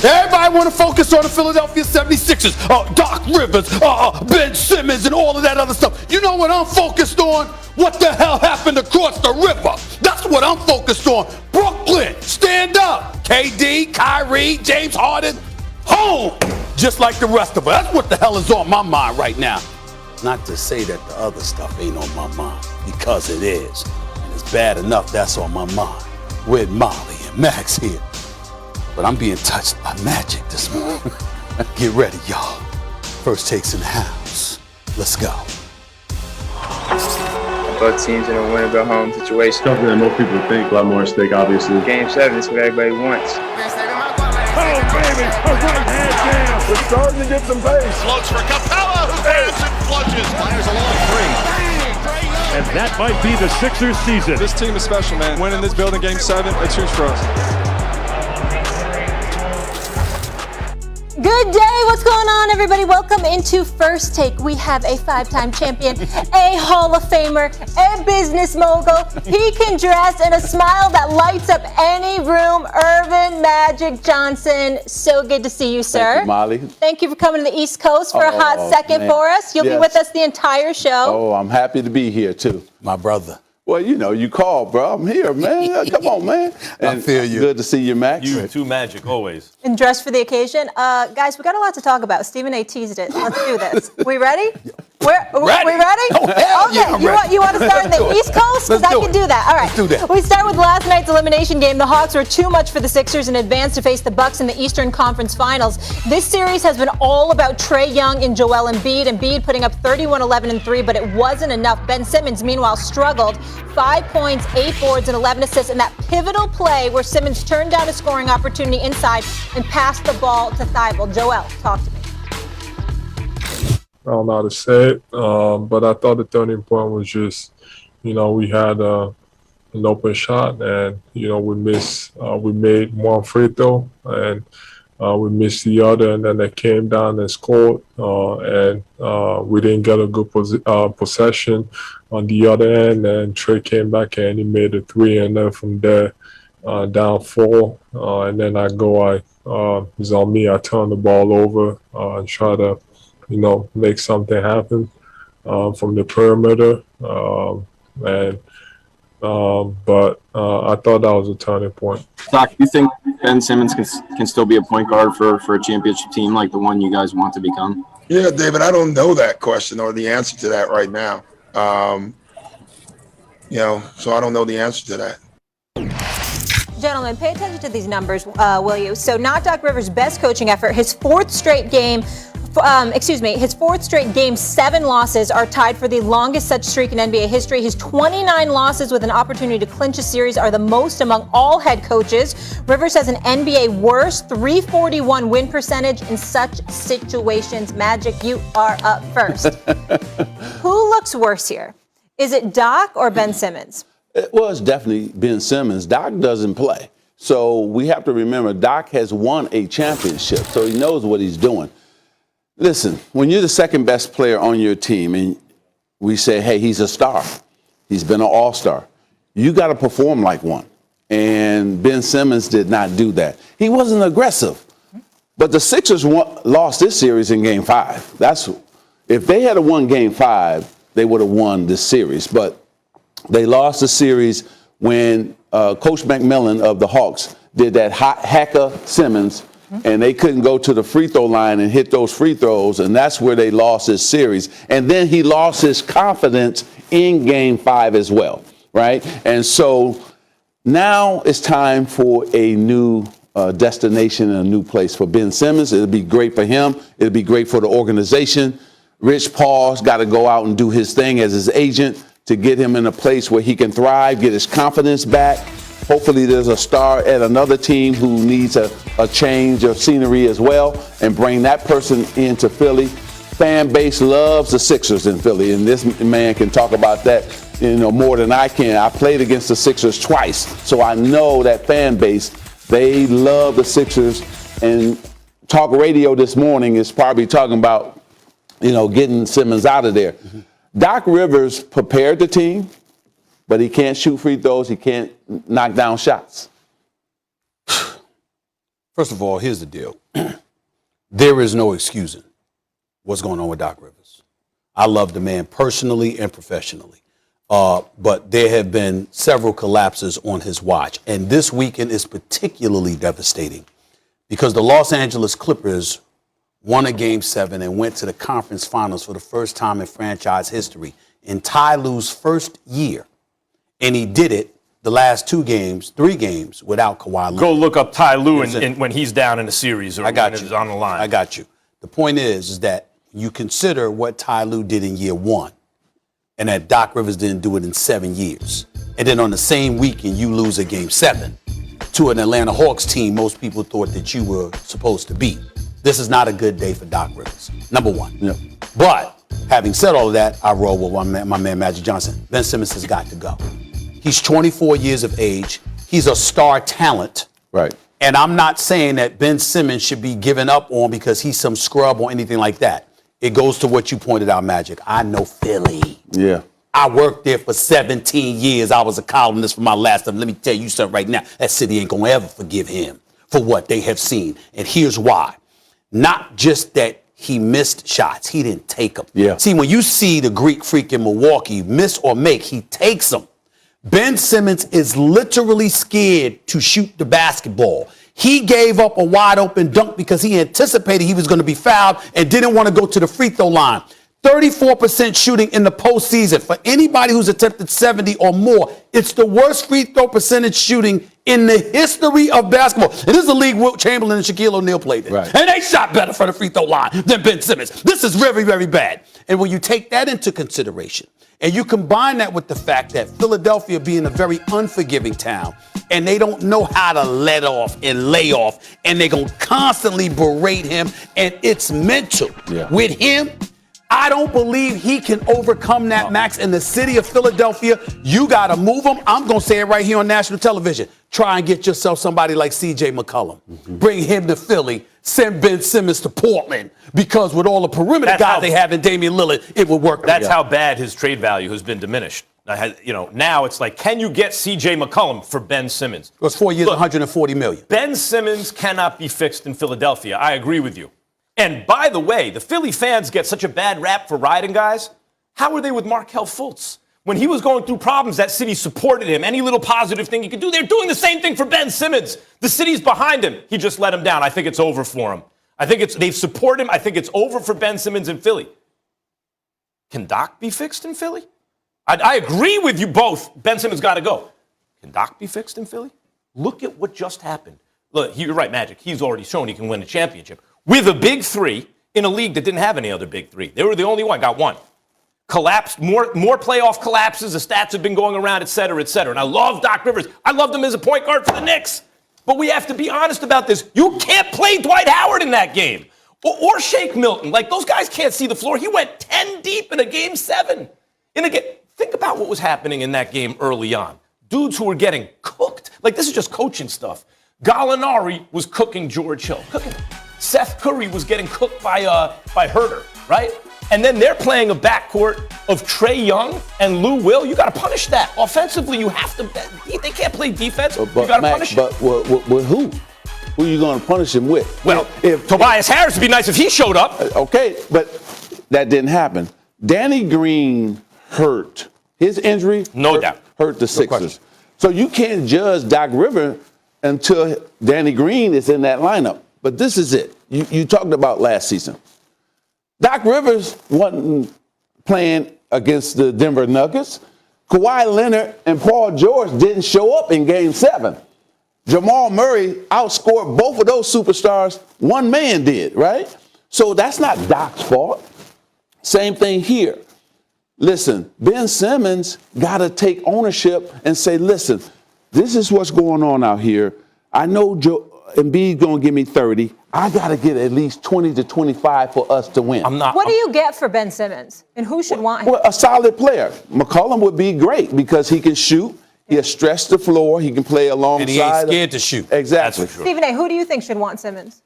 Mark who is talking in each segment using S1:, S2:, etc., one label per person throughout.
S1: Everybody want to focus on the Philadelphia 76ers, Doc Rivers, Ben Simmons, and all of that other stuff. You know what I'm focused on? What the hell happened across the river? That's what I'm focused on. Brooklyn, stand up. KD, Kyrie, James Harden, home, just like the rest of us. That's what the hell is on my mind right now. Not to say that the other stuff ain't on my mind, because it is. And it's bad enough that's on my mind with Molly and Max here. But I'm being touched by magic this morning. Get ready, y'all. First takes in the house. Let's go.
S2: Both teams in a win-or-go-home situation.
S3: Something that most people think, a lot more at stake, obviously.
S2: Game 7 is what everybody wants.
S4: Oh, baby, a right hand jam.
S5: We're starting to get some pace.
S4: Floats for Capella, who grabs and flushes. Fires a long three. And that might be the Sixers season.
S6: This team is special, man. Winning this building game 7, it's huge for us.
S7: Good day, what's going on, everybody? Welcome into First Take. We have a 5-time champion, a Hall of Famer, a business mogul. He can dress in a smile that lights up any room. Irvin Magic Johnson, so good to see you, sir.
S1: Thank you, Molly.
S7: Thank you for coming to the East Coast for a hot second for us. You'll be with us the entire show.
S1: Oh, I'm happy to be here, too. My brother. Well, you know, you called, bro. I'm here, man. Come on, man. And I feel you. Good to see you, Max.
S8: You too, Magic, always.
S7: And dressed for the occasion. Guys, we got a lot to talk about. Stephen A. teased it. Let's do this. We ready? We ready?
S1: Oh, hell
S7: okay.
S1: Yeah, I'm ready.
S7: You want to start in the East Coast? Because I can do that. All right.
S1: Let's do that.
S7: We start with last night's elimination game. The Hawks were too much for the Sixers and advanced to face the Bucks in the Eastern Conference Finals. This series has been all about Trae Young and Joel Embiid. Embiid putting up 31, 11, and 3, but it wasn't enough. Ben Simmons, meanwhile, struggled. 5 points, 8 boards, and 11 assists in that pivotal play where Simmons turned down a scoring opportunity inside and passed the ball to Thibault. Joel, talk to me.
S3: I don't know how to say it, but I thought the turning point was just, we had an open shot, and we made one free throw, and we missed the other, and then they came down and scored, and we didn't get a good possession on the other end, and Trae came back and he made a 3, and then from there down 4, and then it's on me. I turn the ball over and try to make something happen from the perimeter. But I thought that was a turning point.
S9: Doc, do you think Ben Simmons can still be a point guard for a championship team like the one you guys want to become?
S5: Yeah, David, I don't know that question or the answer to that right now. So I don't know the answer to that.
S7: Gentlemen, pay attention to these numbers, will you? So not Doc Rivers' best coaching effort. His fourth straight game 7 losses are tied for the longest such streak in NBA history. His 29 losses with an opportunity to clinch a series are the most among all head coaches. Rivers has an NBA worst 341 win percentage in such situations. Magic, you are up first. Who looks worse here? Is it Doc or Ben Simmons?
S1: Well, it's definitely Ben Simmons. Doc doesn't play. So we have to remember Doc has won a championship, so he knows what he's doing. Listen, when you're the second best player on your team and we say, hey, he's a star, he's been an all-star, you got to perform like one. And Ben Simmons did not do that. He wasn't aggressive. But the Sixers lost this series in Game 5. If they had won Game 5, they would have won this series. But they lost the series when Coach McMillan of the Hawks did that hacker Simmons, and they couldn't go to the free throw line and hit those free throws, and that's where they lost this series. And then he lost his confidence in Game 5 as well, right? And so now it's time for a new destination and a new place for Ben Simmons. It'll be great for him. It'll be great for the organization. Rich Paul's got to go out and do his thing as his agent to get him in a place where he can thrive, get his confidence back. Hopefully there's a star at another team who needs a change of scenery as well, and bring that person into Philly. Fan base loves the Sixers in Philly, and this man can talk about that more than I can. I played against the Sixers twice, so I know that fan base. They love the Sixers, and talk radio this morning is probably talking about getting Simmons out of there. Mm-hmm. Doc Rivers prepared the team, but he can't shoot free throws. He can't knock down shots.
S8: First of all, here's the deal. There is no excusing what's going on with Doc Rivers. I love the man personally and professionally. But there have been several collapses on his watch. And this weekend is particularly devastating because the Los Angeles Clippers won a Game 7 and went to the conference finals for the first time in franchise history in Ty Lue's first year. And he did it the last 3 games without Kawhi Leonard.
S10: Go look up Ty Lue when he's down in a series or
S8: I got
S10: when
S8: you.
S10: it's on the line.
S8: I got you. The point is that you consider what Ty Lue did in year 1 and that Doc Rivers didn't do it in 7 years. And then on the same weekend, you lose a Game 7 to an Atlanta Hawks team most people thought that you were supposed to beat. This is not a good day for Doc Rivers, number one.
S1: Yep.
S8: But having said all of that, I roll with my man Magic Johnson. Ben Simmons has got to go. He's 24 years of age. He's a star talent.
S1: Right.
S8: And I'm not saying that Ben Simmons should be given up on because he's some scrub or anything like that. It goes to what you pointed out, Magic. I know Philly.
S1: Yeah.
S8: I worked there for 17 years. I was a columnist for my last time. Let me tell you something right now. That city ain't going to ever forgive him for what they have seen. And here's why. Not just that he missed shots. He didn't take them.
S1: Yeah.
S8: See, when you see the Greek freak in Milwaukee miss or make, he takes them. Ben Simmons is literally scared to shoot the basketball. He gave up a wide open dunk because he anticipated he was going to be fouled and didn't want to go to the free throw line. 34% shooting in the postseason. For anybody who's attempted 70 or more, it's the worst free throw percentage shooting in the history of basketball. And this is the league Wilt Chamberlain and Shaquille O'Neal played in.
S1: Right.
S8: And they shot better from the free throw line than Ben Simmons. This is very, very bad. And when you take that into consideration, and you combine that with the fact that Philadelphia being a very unforgiving town, and they don't know how to let off and lay off, and they're going to constantly berate him, and it's mental.
S1: Yeah.
S8: With him, I don't believe he can overcome that, Max. In the city of Philadelphia, you got to move him. I'm going to say it right here on national television. Try and get yourself somebody like C.J. McCollum. Mm-hmm. Bring him to Philly. Send Ben Simmons to Portland. Because with all the perimeter guys they have in Damian Lillard, it would work.
S10: That's how bad his trade value has been diminished. Now it's like, can you get C.J. McCollum for Ben Simmons?
S8: It was 4 years, $140 million.
S10: Ben Simmons cannot be fixed in Philadelphia. I agree with you. And by the way, the Philly fans get such a bad rap for riding guys. How were they with Markelle Fultz? When he was going through problems, that city supported him. Any little positive thing he could do, they're doing the same thing for Ben Simmons. The city's behind him. He just let him down. I think it's over for him. They've supported him. I think it's over for Ben Simmons in Philly. Can Doc be fixed in Philly? I agree with you both. Ben Simmons got to go. Can Doc be fixed in Philly? Look at what just happened. Look, you're right, Magic. He's already shown he can win a championship with a big three in a league that didn't have any other big three. They were the only one, got one. Collapsed, more playoff collapses. The stats have been going around, et cetera, et cetera. And I love Doc Rivers. I loved him as a point guard for the Knicks. But we have to be honest about this. You can't play Dwight Howard in that game or Shake Milton. Like, those guys can't see the floor. He went 10 deep in a Game 7. Think about what was happening in that game early on. Dudes who were getting cooked. Like, this is just coaching stuff. Gallinari was cooking George Hill. Seth Curry was getting cooked by Herter, right? And then they're playing a backcourt of Trae Young and Lou Will. You got to punish that. Offensively, you have to. They can't play defense. You got to punish
S1: But with who? Who are you going to punish him with?
S10: Well, if Tobias Harris would be nice if he showed up.
S1: Okay, but that didn't happen. Danny Green hurt. His injury hurt the Sixers. So you can't judge Doc Rivers until Danny Green is in that lineup. But this is it. You talked about last season. Doc Rivers wasn't playing against the Denver Nuggets. Kawhi Leonard and Paul George didn't show up in Game 7. Jamal Murray outscored both of those superstars. One man did, right? So that's not Doc's fault. Same thing here. Listen, Ben Simmons got to take ownership and say, listen, this is what's going on out here. I know Embiid's going to give me 30. I got to get at least 20 to 25 for us to win.
S7: What do you get for Ben Simmons? And who should want him?
S1: Well, a solid player. McCollum would be great because he can shoot. He'll stretch the floor. He can play alongside.
S8: And he ain't scared to shoot.
S1: Exactly.
S7: Stephen A., who do you think should want Simmons?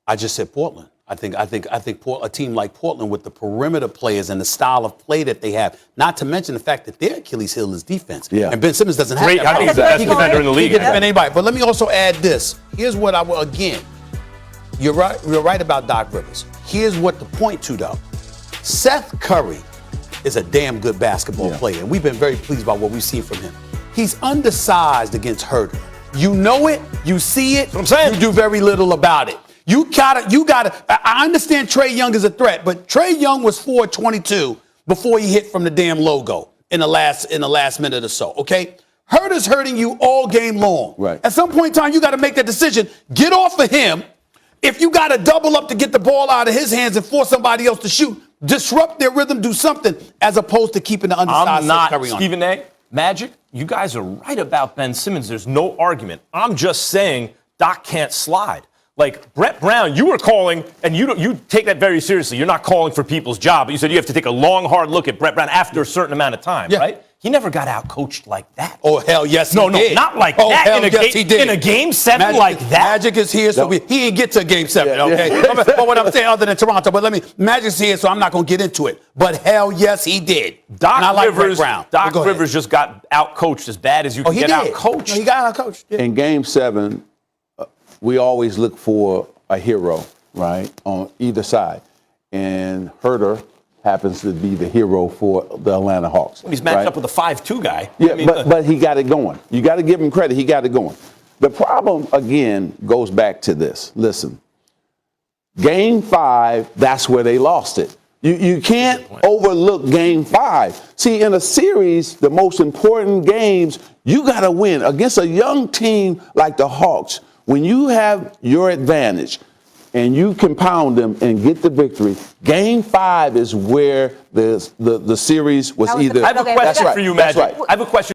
S8: I just said Portland. I think a team like Portland with the perimeter players and the style of play that they have, not to mention the fact that their Achilles heel is defense.
S1: Yeah.
S8: And Ben Simmons doesn't have
S10: Great,
S8: that.
S10: I think he's the best defender in the league.
S8: He can defend anybody. But let me also add this. Here's what I will, again, you're right about Doc Rivers. Here's what to point to, though. Seth Curry is a damn good basketball player, and we've been very pleased by what we've seen from him. He's undersized against Herter. You know it, you see it,
S10: I'm saying.
S8: you do very little about it. You gotta. I understand Trae Young is a threat, but Trae Young was 4'22" before he hit from the damn logo in the last minute or so. Okay, Herter's hurting you all game long.
S1: Right.
S8: At some point in time, you got to make that decision. Get off of him. If you got to double up to get the ball out of his hands and force somebody else to shoot, disrupt their rhythm, do something, as opposed to keeping the undersized Seth Curry on.
S10: Stephen A. Magic, you guys are right about Ben Simmons. There's no argument. I'm just saying Doc can't slide. Like Brett Brown, you were calling, and you take that very seriously. You're not calling for people's job, but you said you have to take a long, hard look at Brett Brown after a certain amount of time, right? He never got out-coached like that.
S8: Oh, hell yes, he
S10: did.
S8: No,
S10: not like
S8: that.
S10: that.
S8: Hell yes, he did.
S10: In a Game 7
S8: Magic,
S10: like that?
S8: Magic is here, so he didn't get to Game 7, okay? But what I'm saying, other than Toronto, but Magic's here, so I'm not going to get into it. But hell yes, he did.
S10: Doc
S8: Rivers, Brown.
S10: Doc Rivers just got out-coached as bad as you can get out-coached.
S8: No, he got out-coached. Yeah.
S1: In Game 7, we always look for a hero, right, on either side. And Herter happens to be the hero for the Atlanta Hawks.
S10: He's matched up with a 5'2" guy.
S1: Yeah, but he got it going. You got to give him credit. He got it going. The problem, again, goes back to this. Listen, Game 5, that's where they lost it. You can't overlook Game 5. See, in a series, the most important games, you got to win. Against a young team like the Hawks, when you have your advantage and you compound them and get the victory, Game 5 is where the series was either.
S10: I have a question for you, Magic.
S1: That's right.
S10: I have a question.